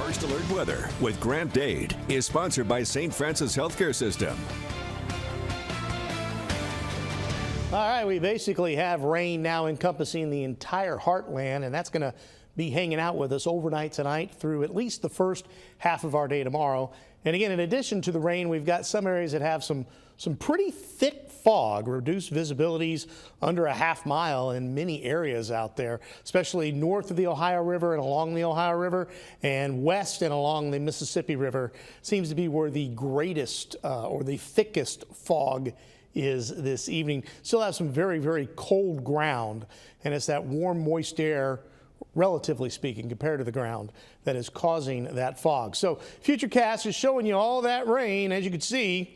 First Alert Weather with Grant Dade is sponsored by St. Francis Healthcare System. All right, we basically have rain now encompassing the entire heartland, and that's going to be hanging out with us overnight tonight through at least the first half of our day tomorrow. And again, in addition to the rain, we've got some areas that have some pretty thick fog, reduced visibilities under a half mile in many areas out there, especially north of the Ohio River and along the Ohio River, and west and along the Mississippi River seems to be where the greatest or the thickest fog is this evening. Still have some very, very cold ground, and it's that warm, moist air, relatively speaking, compared to the ground, that is causing that fog. So Futurecast is showing you all that rain, as you can see,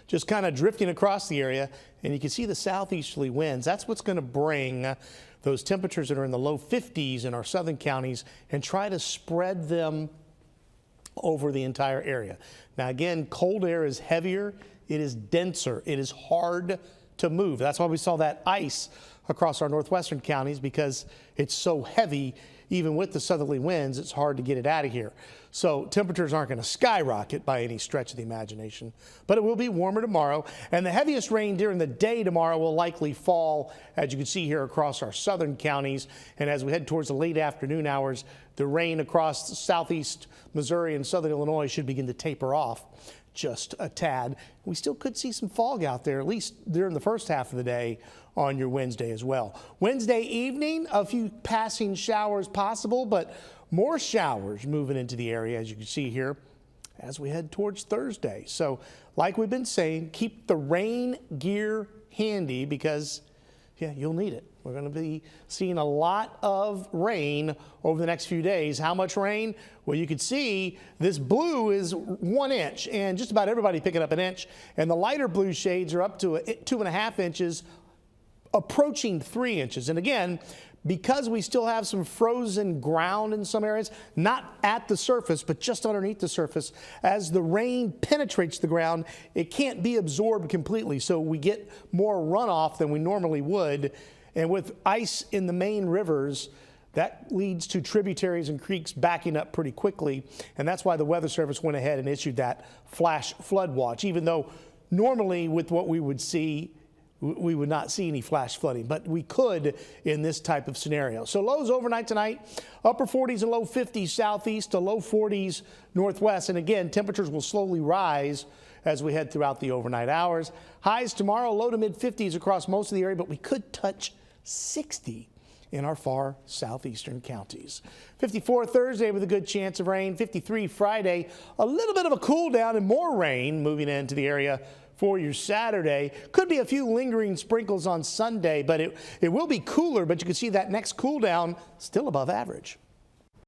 just kind of drifting across the area, and you can see the southeasterly winds. That's what's going to bring those temperatures that are in the low 50s in our southern counties and try to spread them over the entire area. Now again, cold air is heavier, it is denser, it is hard to move. That's why we saw that ice across our northwestern counties, because it's so heavy. Even with the southerly winds, it's hard to get it out of here. So temperatures aren't going to skyrocket by any stretch of the imagination, but it will be warmer tomorrow. And the heaviest rain during the day tomorrow will likely fall, as you can see here, across our southern counties. And as we head towards the late afternoon hours, the rain across southeast Missouri and southern Illinois should begin to taper off just a tad. We still could see some fog out there, at least during the first half of the day on your Wednesday as well. Wednesday evening, a few passing showers possible, but more showers moving into the area, as you can see here, as we head towards Thursday. So like we've been saying, keep the rain gear handy, because yeah, you'll need it. We're going to be seeing a lot of rain over the next few days. How much rain? Well, you can see this blue is 1 inch, and just about everybody picking up an inch. And the lighter blue shades are up to 2.5 inches, approaching 3 inches. And again, because we still have some frozen ground in some areas, not at the surface, but just underneath the surface, as the rain penetrates the ground, it can't be absorbed completely. So we get more runoff than we normally would. And with ice in the main rivers, that leads to tributaries and creeks backing up pretty quickly. And that's why the Weather Service went ahead and issued that flash flood watch, even though normally with what we would see, we would not see any flash flooding, but we could in this type of scenario. So lows overnight tonight, upper 40s and low 50s southeast to low 40s northwest. And again, temperatures will slowly rise as we head throughout the overnight hours. Highs tomorrow, low to mid 50s across most of the area, but we could touch 60 in our far southeastern counties. 54 Thursday with a good chance of rain. 53 Friday, a little bit of a cool down and more rain moving into the area for your Saturday. Could be a few lingering sprinkles on Sunday, but it will be cooler, but you can see that next cool down still above average.